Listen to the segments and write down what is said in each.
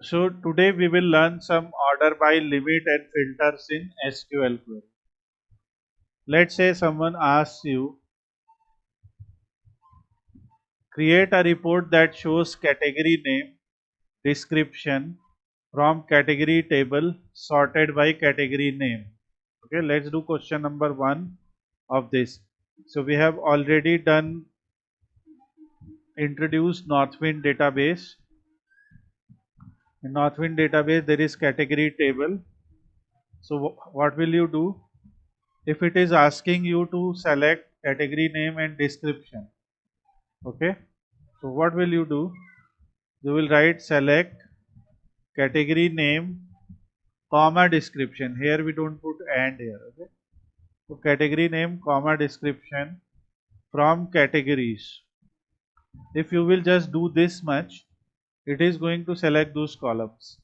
So today we will learn some order by limit and filters in SQL query. Let's say someone asks you, create a report that shows category name, description from category table sorted by category name. Okay, let's do question number 1 of this. So we have already done introduced Northwind database. In Northwind database there is category table. So what will you do? If it is asking you to select category name and description, okay, so what will you do? You will write select category name comma description. Here we don't put and here, okay. So category name comma description from categories. If you will just do this much, it is going to select those columns.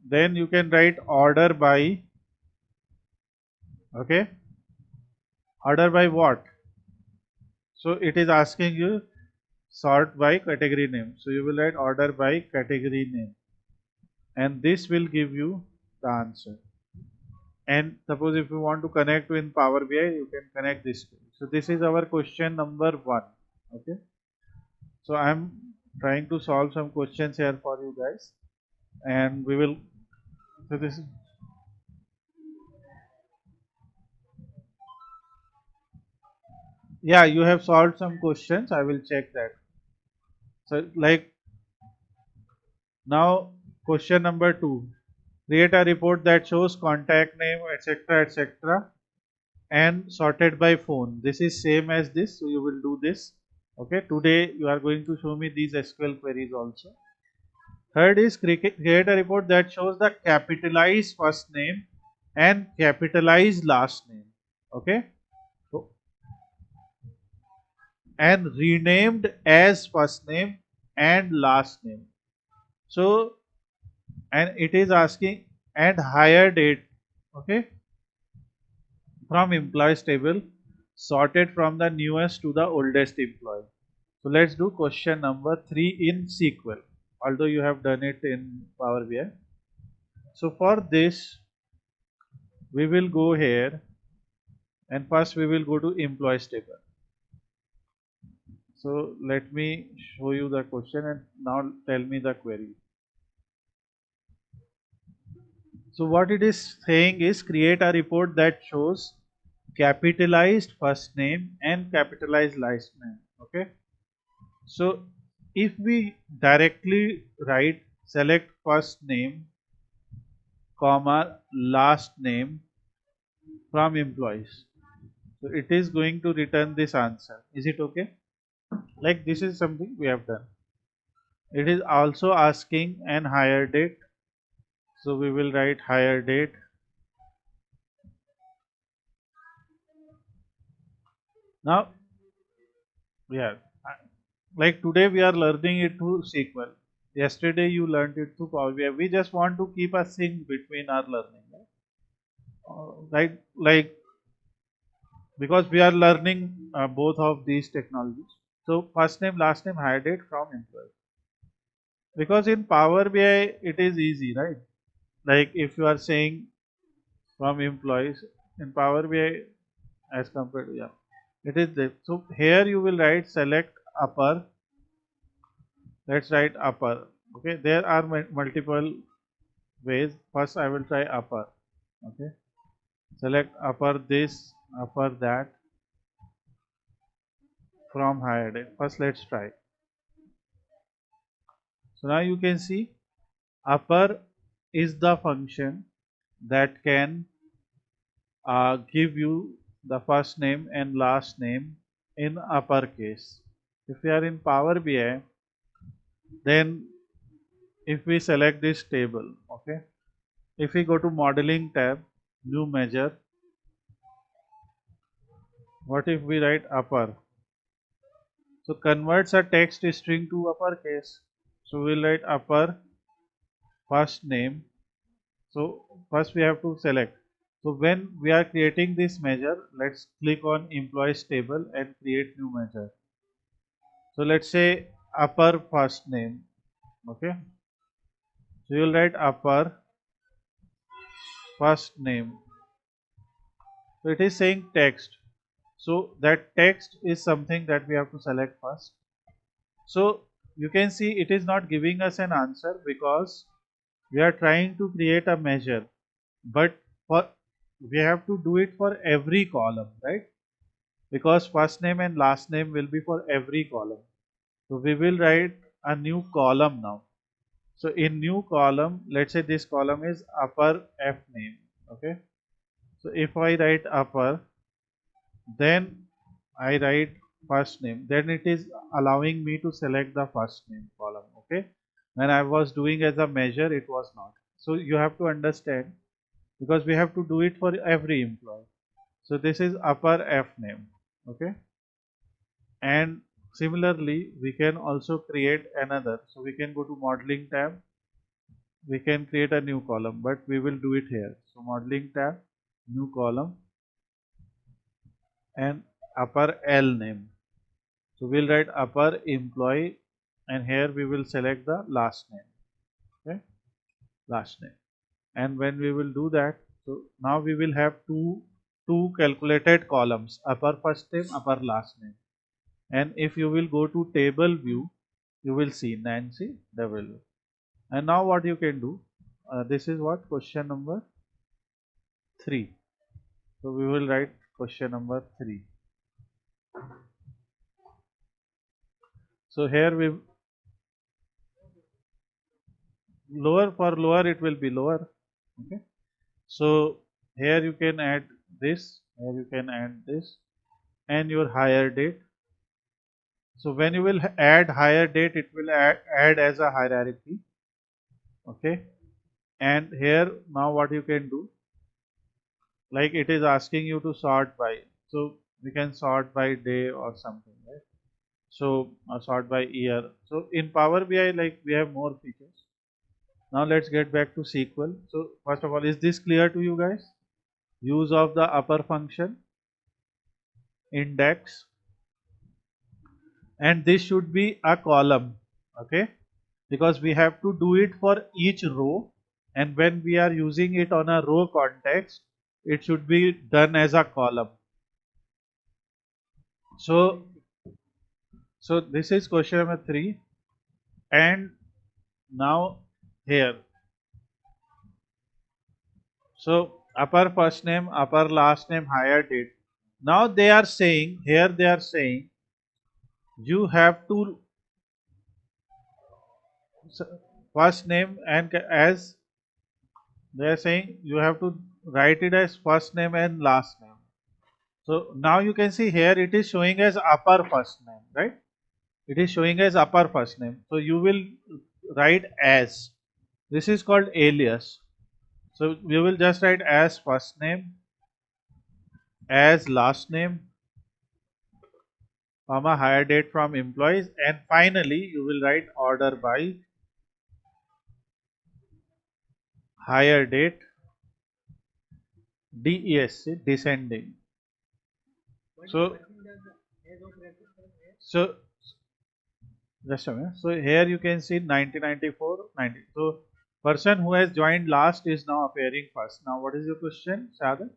Then you can write order by, okay, order by what? So it is asking you sort by category name. So you will write order by category name, and this will give you the answer. And suppose if you want to connect in Power BI, you can connect this. So this is our question number 1. Okay. So I am trying to solve some questions here for you guys, and we will. So this. Yeah, you have solved some questions. I will check that. So like now, question number 2. Create a report that shows contact name, etc., etc., and sorted by phone. This is same as this, so you will do this. Okay, today you are going to show me these SQL queries also. Third is create a report that shows the capitalized first name and capitalized last name. Okay, so, and renamed as first name and last name. So, and it is asking and hire date. Okay, from employees table sorted from the newest to the oldest employee. So let's do question number 3 in SQL, although you have done it in Power BI. So for this we will go here, and first we will go to employees table. So let me show you the question and now tell me the query. So what it is saying is create a report that shows capitalized first name and capitalized last name. Okay. So if we directly write select first name comma last name from employees, so it is going to return this answer. Is it okay? Like this is something we have done. It is also asking an hire date, so we will write hire date. Now, yeah, like today we are learning it through SQL. Yesterday you learned it through Power BI. We just want to keep a sync between our learning, right? Like because we are learning both of these technologies. So first name, last name, hire date from employee. Because in Power BI it is easy, right? Like if you are saying from employees in Power BI as compared to, yeah, it is this. So here you will write select upper. Let's write upper. Okay, there are multiple ways. First I will try upper. Okay, select upper this, upper that from higher date. First let's try. So now you can see upper is the function that can give you the first name and last name in uppercase. If we are in Power BI, then if we select this table, okay, if we go to modeling tab, new measure, what if we write upper? So converts a text string to uppercase. So we'll write upper first name. So first we have to select. So when we are creating this measure, let's click on employees table and create new measure. So let's say upper first name. Okay. So you will write upper first name. So it is saying text. So that text is something that we have to select first. So you can see it is not giving us an answer because we are trying to create a measure, but for we have to do it for every column, right? Because first name and last name will be for every column. So we will write a new column now. So in new column, let's say this column is upper F name. Okay. So if I write upper, then I write first name, then it is allowing me to select the first name column. Okay. When I was doing as a measure, it was not. So you have to understand, because we have to do it for every employee. So this is upper F name. Okay. And similarly, we can also create another. So we can go to modeling tab. We can create a new column, but we will do it here. So modeling tab, new column, and upper L name. So we'll write upper employee, and here we will select the last name. Okay, last name. And when we will do that, so now we will have two calculated columns, upper first name, upper last name. And if you will go to table view, you will see Nancy W. And now what you can do, this is what question number 3. So we will write question number 3. So here we lower, for lower it will be lower. Okay. So here you can add this, here you can add this, and your hire date. So when you will add hire date, it will add as a hierarchy. Okay. And here now what you can do, like it is asking you to sort by, so we can sort by day or something, right? So sort by year. So in Power BI, like we have more features. Now let's get back to SQL. So first of all, is this clear to you guys? Use of the upper function, index, and this should be a column. Okay, because we have to do it for each row, and when we are using it on a row context, it should be done as a column. So this is question number 3, and now here, so upper first name, upper last name, hire date. Now they are saying, here they are saying you have to first name, and as they are saying you have to write it as first name and last name. So now you can see here it is showing as upper first name, right? It is showing as upper first name. So you will write as, this is called alias. So we will just write as first name, as last name, comma, hire date from employees, and finally you will write order by hire date, DESC, descending. So just a minute. So here you can see 1994, 90. So person who has joined last is now appearing first. Now what is your question, Shada?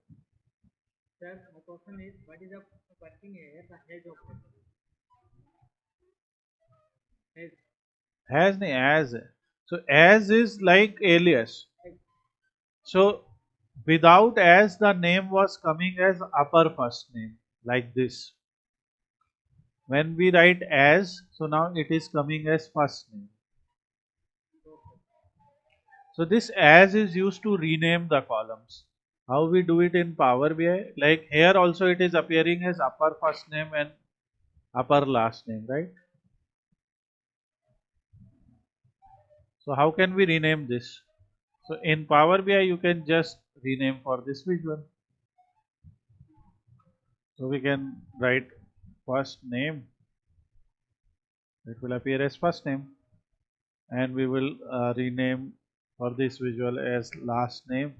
Sir, my question is, what is the working area, the head of head? Has nahi, as. So as is like alias. So without as, the name was coming as upper first name, like this. When we write as, so now it is coming as first name. So this as is used to rename the columns. How we do it in Power BI? Like here also it is appearing as upper first name and upper last name, right? So how can we rename this? So in Power BI you can just rename for this visual. So we can write first name, it will appear as first name, and we will rename for this visual as last name,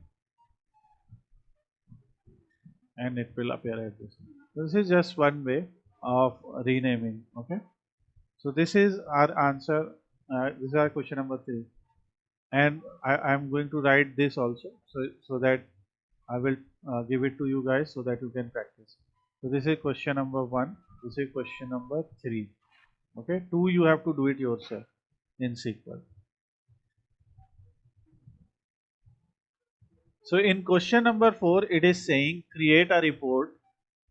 and it will appear as this. This is just one way of renaming. Okay, so this is our answer. This is our question number 3. and I'm going to write this also, so that I will give it to you guys so that you can practice. So this is question number 1. This is question number 3. Okay, 2 you have to do it yourself in SQL. So in question number 4, it is saying create a report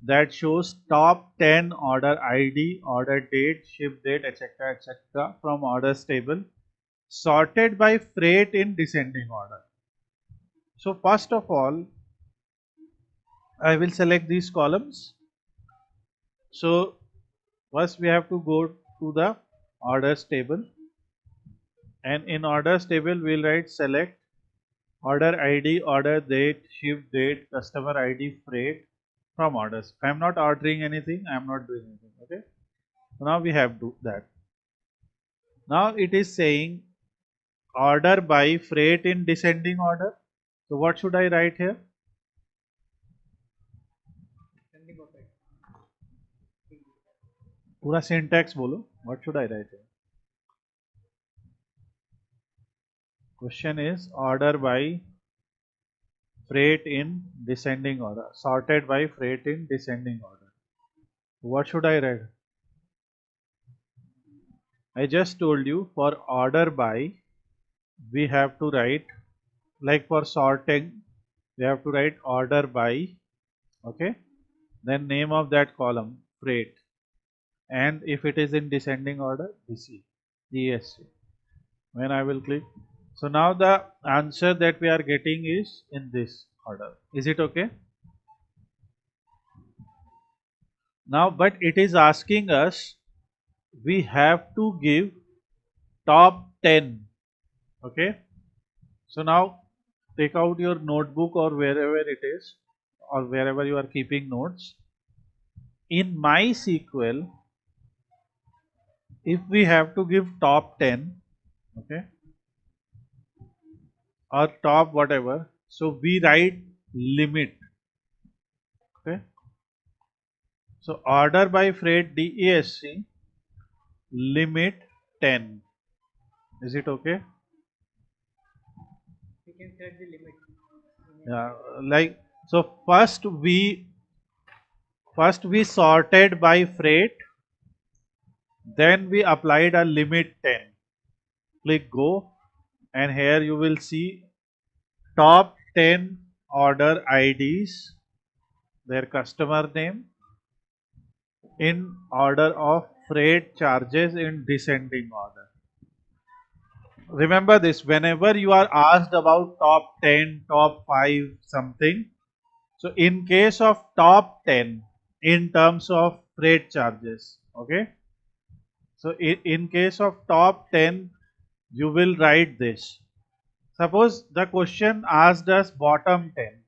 that shows top 10 order ID, order date, ship date, etc., etc. from orders table, sorted by freight in descending order. So first of all, I will select these columns. So first we have to go to the orders table, and in orders table we'll write select order ID, order date, ship date, customer ID, freight from orders. I am not ordering anything, I am not doing anything. Okay, so now we have to that. Now it is saying order by freight in descending order. So what should I write here? Descending order. पूरा syntax बोलो. What should I write here? Question is order by freight in descending order, sorted by freight in descending order. What should I write? I just told you for order by we have to write, like for sorting we have to write order by, okay, then name of that column freight, and if it is in descending order DESC. When I will click, so now the answer that we are getting is in this order. Is it okay? Now but it is asking us, we have to give top 10. Okay, so now take out your notebook or wherever it is, or wherever you are keeping notes. In MySQL, if we have to give top 10, okay, or top whatever, so we write limit. Okay, so order by freight DESC limit 10. Is it okay? You can set the limit. Yeah, like so first we sorted by freight, then we applied a limit 10. Click go, and here you will see top 10 order IDs, their customer name, in order of freight charges in descending order. Remember this, whenever you are asked about top 10, top 5 something, so in case of top 10 in terms of freight charges, okay, so in case of top 10 you will write this. Suppose the question asked us bottom 10,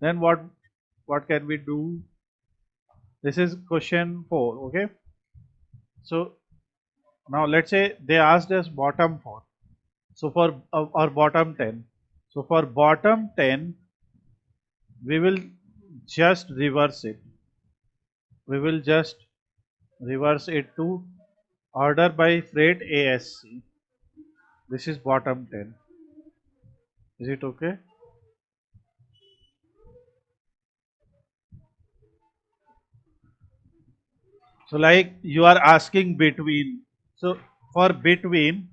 then what can we do? This is question 4, okay. So now let's say they asked us bottom 4, so for or bottom 10, so for bottom 10 we will just reverse it. We will just reverse it to order by freight ASC. This is bottom 10. Is it okay? So like you are asking between, so for between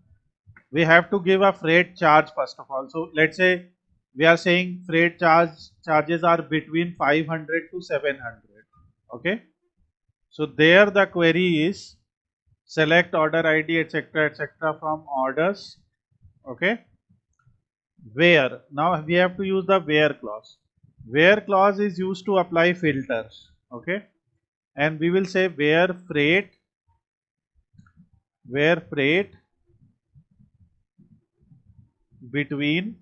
we have to give a freight charge first of all. So let's say we are saying freight charges are between 500 to 700. Okay, so there the query is select order ID etc etc from orders. Okay, where, now we have to use the where clause. Where clause is used to apply filters. Okay, and we will say where freight between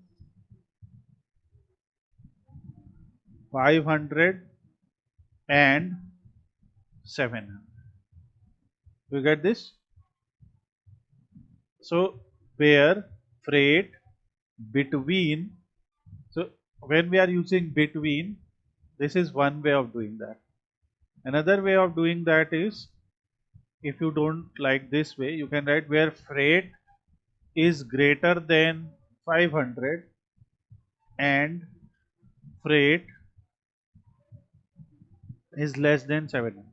500 and 700. You get this? So where freight between, so when we are using between, this is one way of doing that. Another way of doing that is, if you don't like this way, you can write where freight is greater than 500 and freight is less than 700.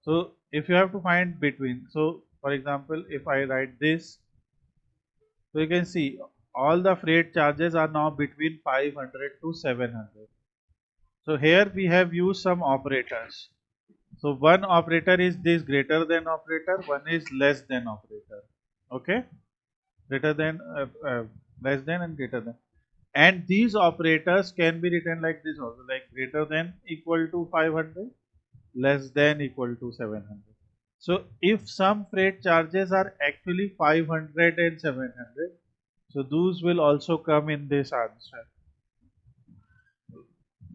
So if you have to find between, so for example, if I write this, so you can see all the freight charges are now between 500 to 700. So here we have used some operators. So one operator is this greater than operator, one is less than operator. Okay, greater than, less than, and greater than. And these operators can be written like this also, like greater than equal to 500, less than equal to 700. So if some freight charges are actually 500 and 700, so those will also come in this answer.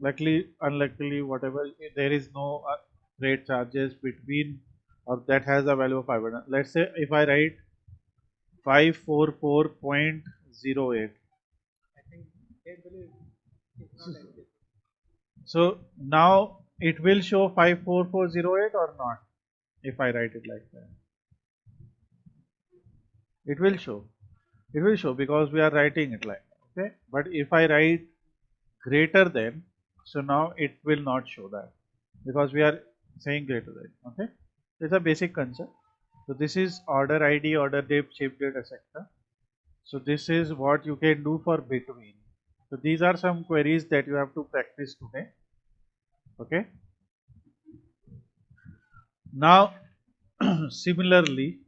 Luckily, unluckily, whatever, there is no freight charges between or that has a value of 500. Let's say if I write 544.08. I think that value is not exist. So now it will show 54408 or not if I write it like that. It will show. It will show because we are writing it like that. Okay. But if I write greater than, so now it will not show that because we are saying greater than. Okay. It's a basic concept. So this is order ID, order date, ship date, etc. So this is what you can do for between. So these are some queries that you have to practice today. Okay. Now similarly,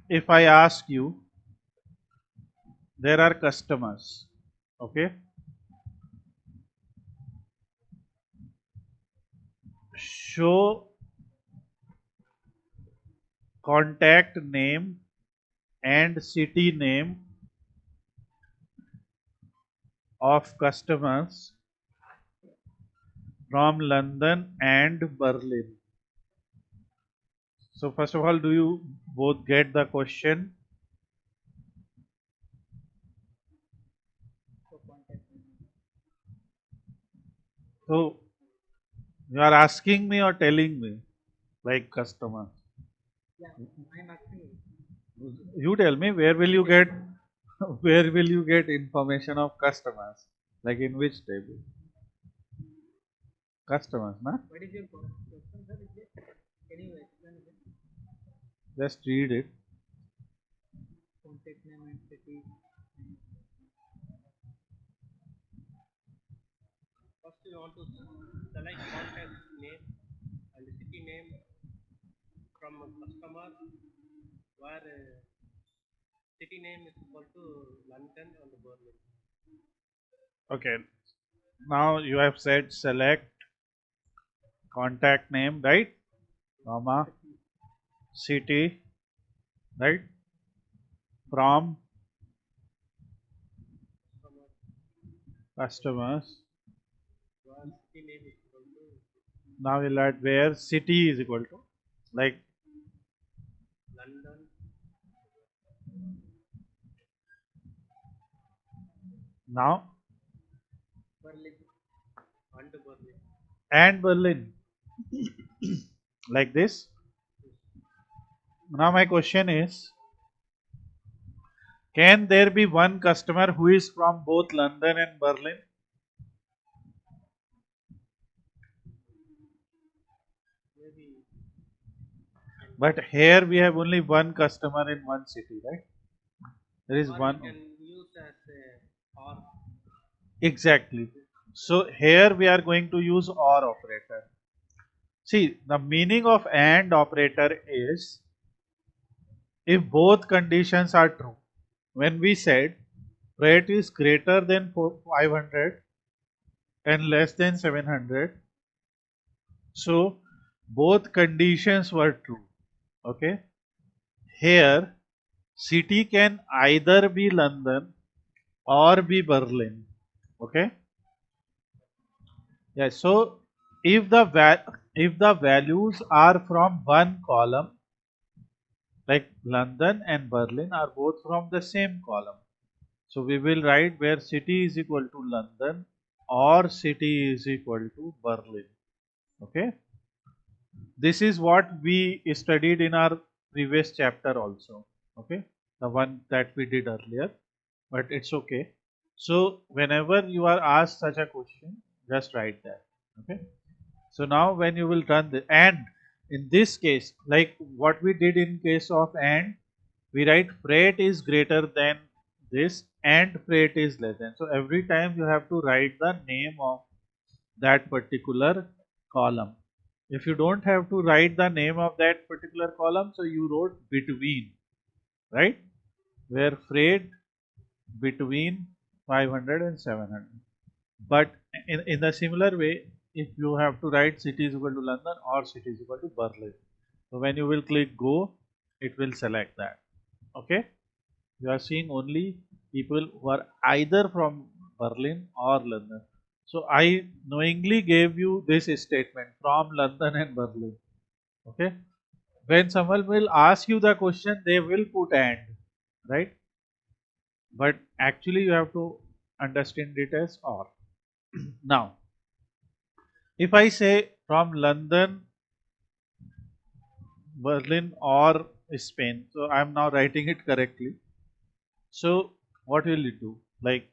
if I ask you, there are customers. Okay. Show contact name and city name of customers from London and Berlin. So first of all, do you both get the question? So contact name. So you are asking me or telling me, like customer? Yeah, I am asking you. You tell me, where will you get where will you get information of customers? Like in which table? Customers, na? What is your question, sir? Can you explain it? Just read it. Contact name and city. First, you want to select contact name and city name from a customer where city name is equal to London and Berlin. Okay. Now you have said select contact name, right? Comma city, right? From customers. Where city name is equal to Now we'll add where city is equal to, like London now Berlin. and Berlin. and Berlin, like this. Now my question is, can there be one customer who is from both London and Berlin? Maybe But here we have only one customer in one city, right? There is or one. you can use as a or Exactly. So here we are going to use OR operator. See, the meaning of AND operator is if both conditions are true. When we said rate is greater than 500 and less than 700, so both conditions were true. Okay. Here city can either be London or be Berlin. Okay. Yeah. So if the values are from one column, like London and Berlin are both from the same column, so we will write where city is equal to London or city is equal to Berlin. Okay. This is what we studied in our previous chapter also. okay, the one that we did earlier, but it's okay. So whenever you are asked such a question, just write that. Okay. So now when you will run the and, in this case, like what we did in case of and, we write freight is greater than this and freight is less than. So every time you have to write the name of that particular column. If you don't have to write the name of that particular column, so you wrote between, right? Where freight between 500 and 700. But in the similar way, if you have to write city is equal to London or city is equal to Berlin. So when you will click go, it will select that. Okay. You are seeing only people who are either from Berlin or London. So I knowingly gave you this statement from London and Berlin. Okay. When someone will ask you the question, they will put and, right? But actually you have to understand it as or. Now, if I say from London, Berlin or Spain, so I am now writing it correctly. So what will you do? Like,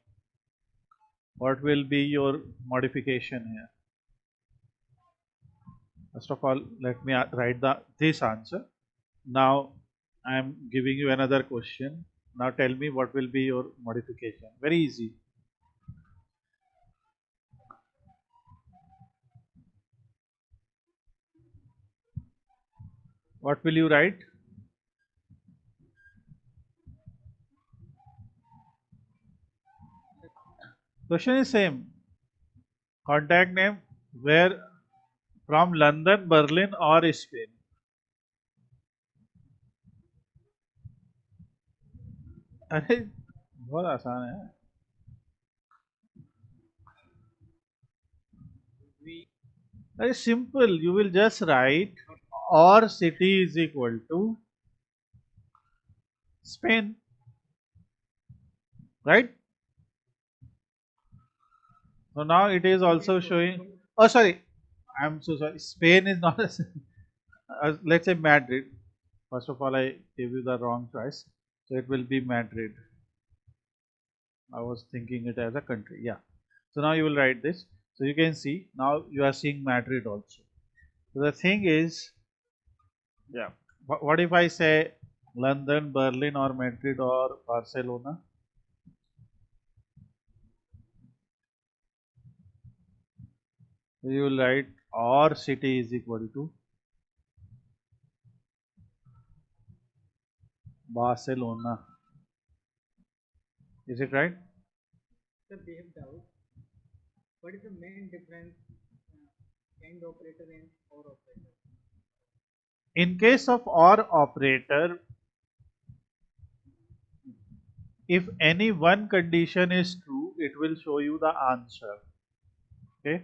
what will be your modification here? First of all, let me write this answer. Now I am giving you another question. Now tell me what will be your modification. Very easy. What will you write? Question is same. Contact name where from London, Berlin or Spain. अरे बहुत आसान है. We Very simple. You will just write or city is equal to Spain, right? So now it is also showing. Oh, sorry. I'm so sorry. Spain is not a. Let's say Madrid. First of all, I gave you the wrong choice. So it will be Madrid. I was thinking it as a country. Yeah. So now you will write this. So you can see now you are seeing Madrid also. So the thing is, yeah. What if I say London, Berlin, or Madrid, or Barcelona? So you will write or city is equal to Barcelona. Is it right? Sir, they have doubt. What is the main difference AND operator and OR operator? In case of OR operator, if any one condition is true, it will show you the answer. Okay.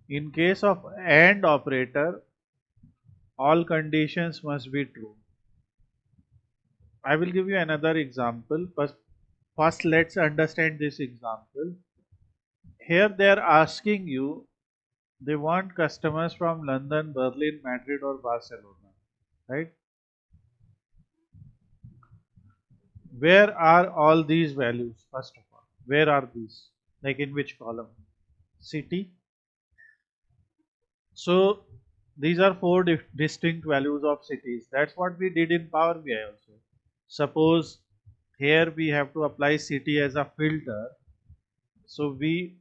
In case of AND operator, all conditions must be true. I will give you another example, but first let's understand this example. Here they are asking you, they want customers from London, Berlin, Madrid or Barcelona, right? Where are all these values? First of all, where are these? Like in which column? City. So these are four distinct values of cities. That's what we did in Power BI also. Suppose here we have to apply city as a filter. So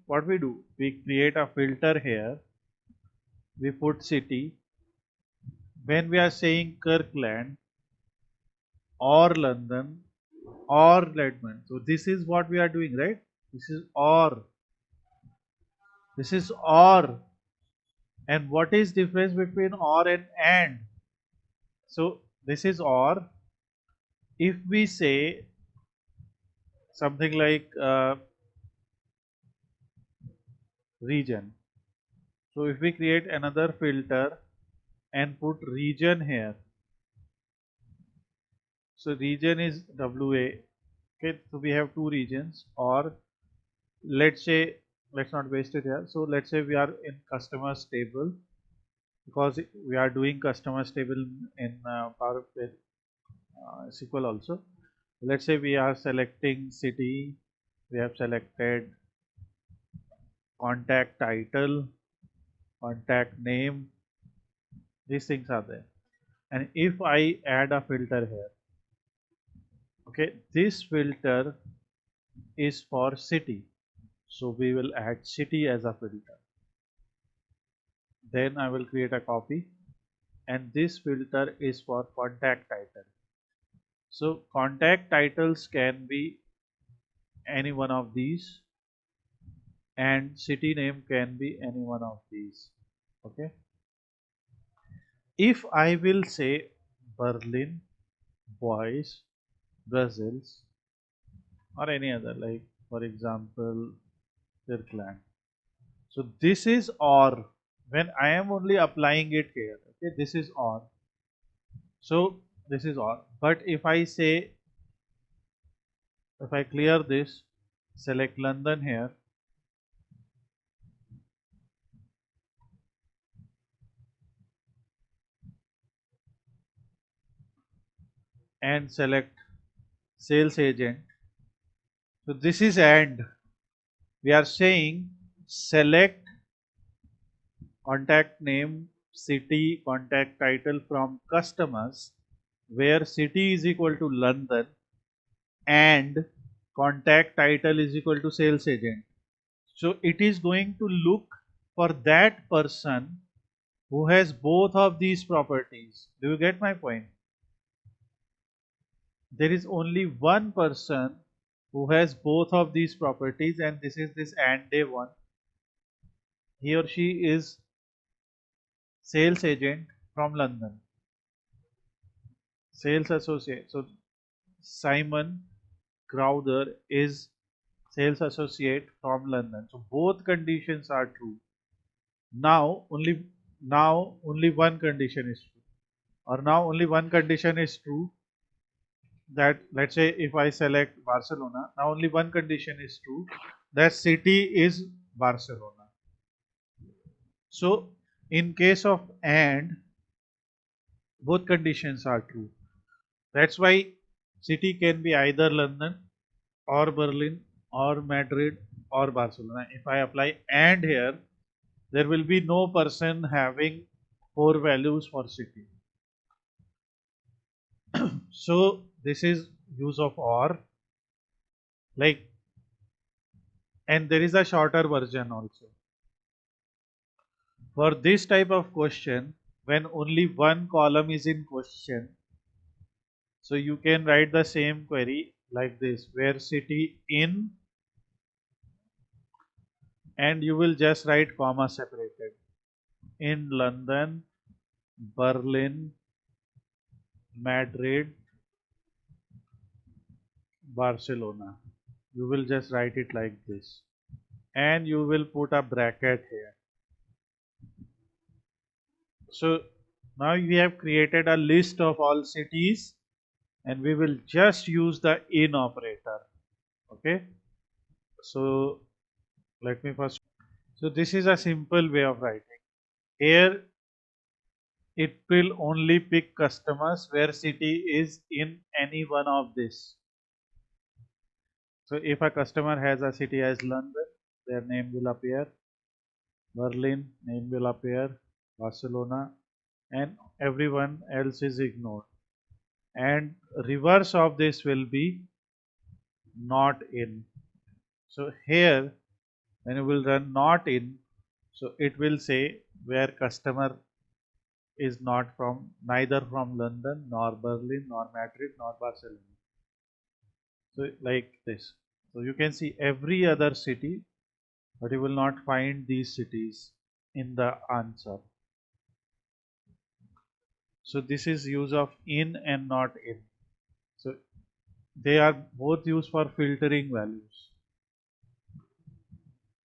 what we do? We create a filter here. We put city. When we are saying Kirkland or London or Redmond. So this is what we are doing, right? This is or. This is or. And what is difference between or and and? So this is or. If we say something like region. So if we create another filter and put region here. So region is WA. Okay, so we have two regions, or let's say, let's not waste it here. So let's say we are in customers table, because we are doing customers table in Power BI, SQL also. Let's say we are selecting city, we have selected contact title, contact name, these things are there. And if I add a filter here, okay, this filter is for city, so we will add city as a filter. Then I will create a copy, and this filter is for contact title. So contact titles can be any one of these, and city name can be any one of these. Okay, if I will say Berlin, Boys, Brussels, or any other, like for example Kirkland, so this is OR. When I am only applying it here, okay, this is OR. So this is OR. But if I say, if I clear this, select London here, and select sales agent, so this is AND. We are saying select contact name, city, contact title from customers, where city is equal to London and contact title is equal to sales agent. So it is going to look for that person who has both of these properties. Do you get my point? There is only one person who has both of these properties, and this is this AND day one. He or she is sales agent from London, sales associate. So Simon Crowther is sales associate from London. So both conditions are true. Now only one condition is true, or now only one condition is true. That, let's say if I select Barcelona, now only one condition is true, that city is Barcelona. So in case of AND, both conditions are true. That's why city can be either London or Berlin or Madrid or Barcelona. If I apply AND here, there will be no person having 4 values for city. So this is use of OR, like, and there is a shorter version also. For this type of question, when only one column is in question, so you can write the same query like this, where city in, and you will just write comma separated, in London, Berlin, Madrid, Barcelona. You will just write it like this, and you will put a bracket here. So now we have created a list of all cities, and we will just use the in operator. Okay, so let me first. So this is a simple way of writing. Here it will only pick customers where city is in any one of this. So if a customer has a city as London, their name will appear. Berlin, name will appear. Barcelona, and everyone else is ignored. And reverse of this will be not in. So here, when you will run not in, so it will say where customer is not from, neither from London nor Berlin nor Madrid nor Barcelona. So like this. So you can see every other city, but you will not find these cities in the answer. So this is use of in and not in. So they are both used for filtering values.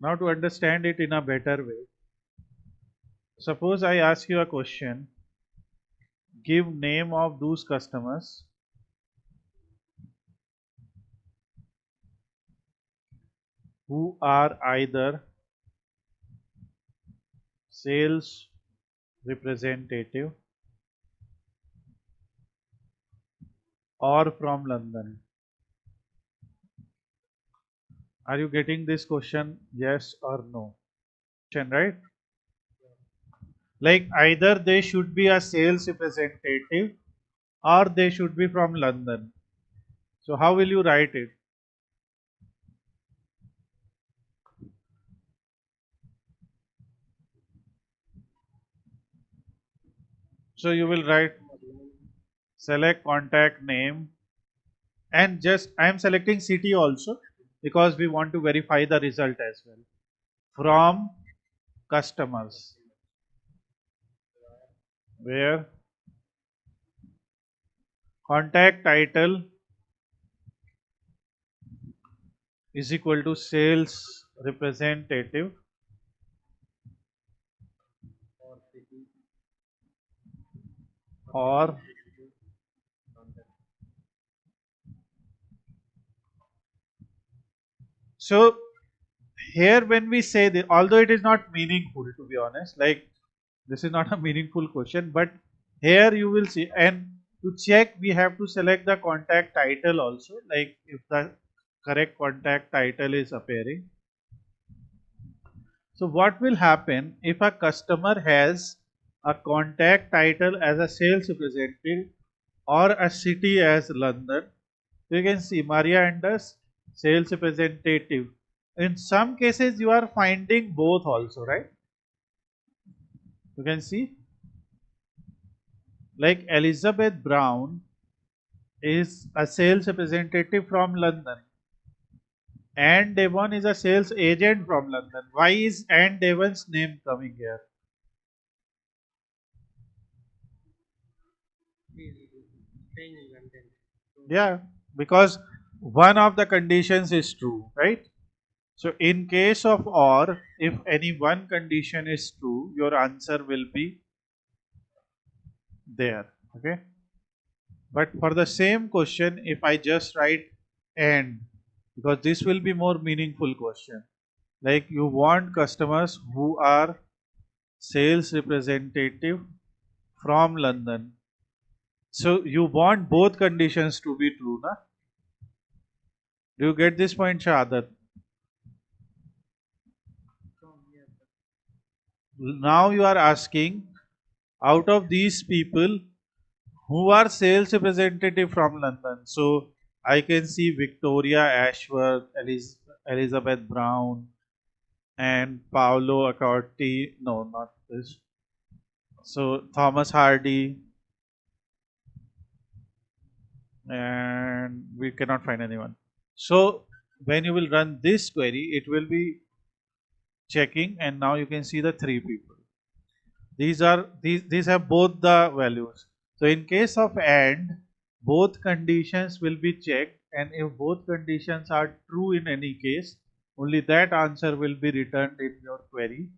Now to understand it in a better way, suppose I ask you a question, give name of those customers who are either sales representative or from London. Are you getting this question? Yes or no? Right? Like either they should be a sales representative or they should be from London. So how will you write it? So you will write select contact name and just I am selecting city also because we want to verify the result as well. From customers where contact title is equal to sales representative or so here when we say that, although it is not meaningful to be honest, like this is not a meaningful question, but here you will see, and to check we have to select the contact title also, like if the correct contact title is appearing. So what will happen if a customer has a contact title as a sales representative or a city as London? You can see Maria and us sales representative. In some cases you are finding both also, right? You can see like Elizabeth Brown is a sales representative from London and Devon is a sales agent from London. Why is and Devon's name coming here? Staying in London. Yeah, because one of the conditions is true, right? So in case of or, if any one condition is true, your answer will be there. Okay. But for the same question, if I just write and, because this will be more meaningful question. Like you want customers who are sales representative from London. So you want both conditions to be true, na? Do you get this point, Shahadat? Yes, sir. Now you are asking, out of these people who are sales representative from London. So I can see Victoria Ashworth, Elizabeth Brown, and Paolo Accorti. No, not this. So Thomas Hardy, and we cannot find anyone. So when you will run this query, it will be checking, and now you can see the three people. These have both the values. So in case of AND, both conditions will be checked, and if both conditions are true in any case, only that answer will be returned in your query.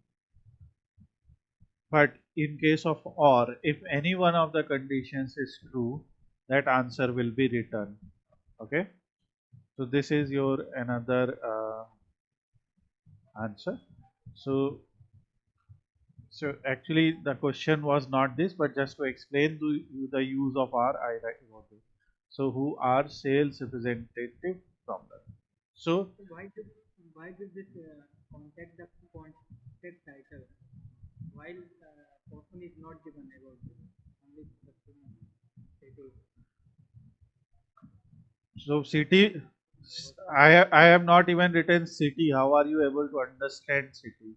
But in case of OR, if any one of the conditions is true, that answer will be returned. Okay. So this is your another answer. So actually the question was not this, but just to explain to you the use of R, I wrote it. So who are sales representative from that. So So why did this contact the contact title while person is not given about this only customer status. so city, I have not even written city. How are you able to understand city?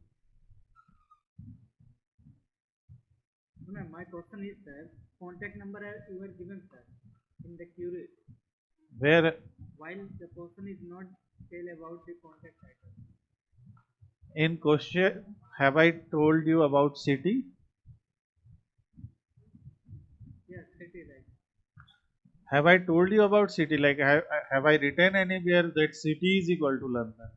No, my question is sir, contact number you were given sir in the query Where while the person is not tell about the contact title. in question have I told you about city? Yes, it is right. Have I told you about city? Like have I written anywhere that city is equal to London?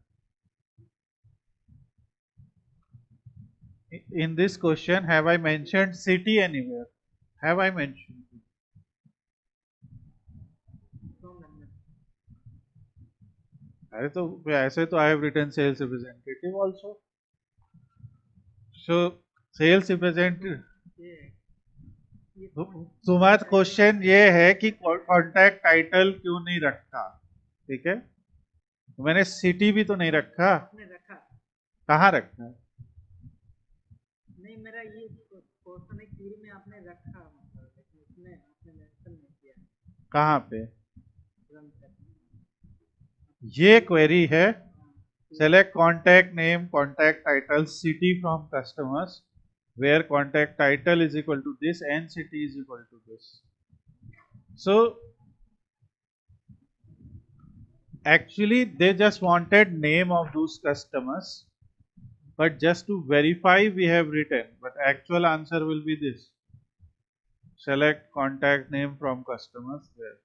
In this question, have I mentioned city anywhere? Have I mentioned? From London. ऐसे तो I have written sales representative also. So sales representative. Yeah. ये तुम्हारा question ये है कि contact title क्यों नहीं रखा, ठीक है। मैंने सिटी भी तो नहीं रखा, आपने रखा कहाँ रखा? नहीं, मेरा ये क्वेश्चन है क्वेरी में आपने रखा, मतलब लेकिन उसमें आपने मेंशन नहीं किया कहाँ पे? रन करने। ये क्वेरी है, select contact name, contact title, city from customers, where contact title is equal to this and city is equal to this. So actually they just wanted name of those customers, but just to verify we have written, but actual answer will be this. Select contact name from customers where.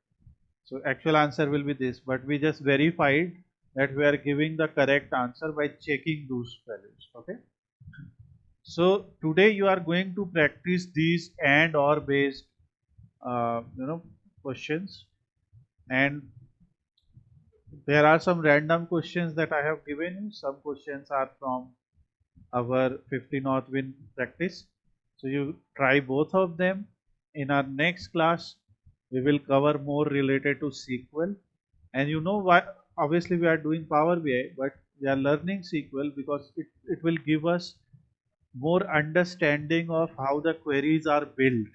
So actual answer will be this, but we just verified that we are giving the correct answer by checking those values. Okay. So today you are going to practice these and or based questions, and there are some random questions that I have given you. Some questions are from our 50 North Wind practice. So you try both of them. In our next class, we will cover more related to SQL. And you know why? Obviously, we are doing Power BI, but we are learning SQL because it will give us more understanding of how the queries are built.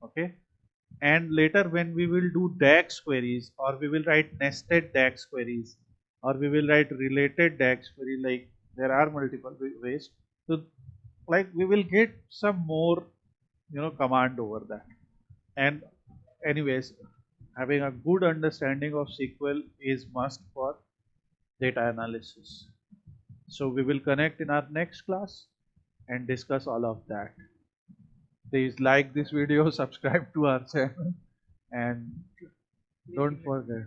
Okay. And later when we will do DESC queries, or we will write nested DESC queries, or we will write related DESC query, like there are multiple ways. So like we will get some more command over that. And anyways, having a good understanding of SQL is must for data analysis. So we will connect in our next class and discuss all of that. Please like this video, subscribe to our channel, and don't forget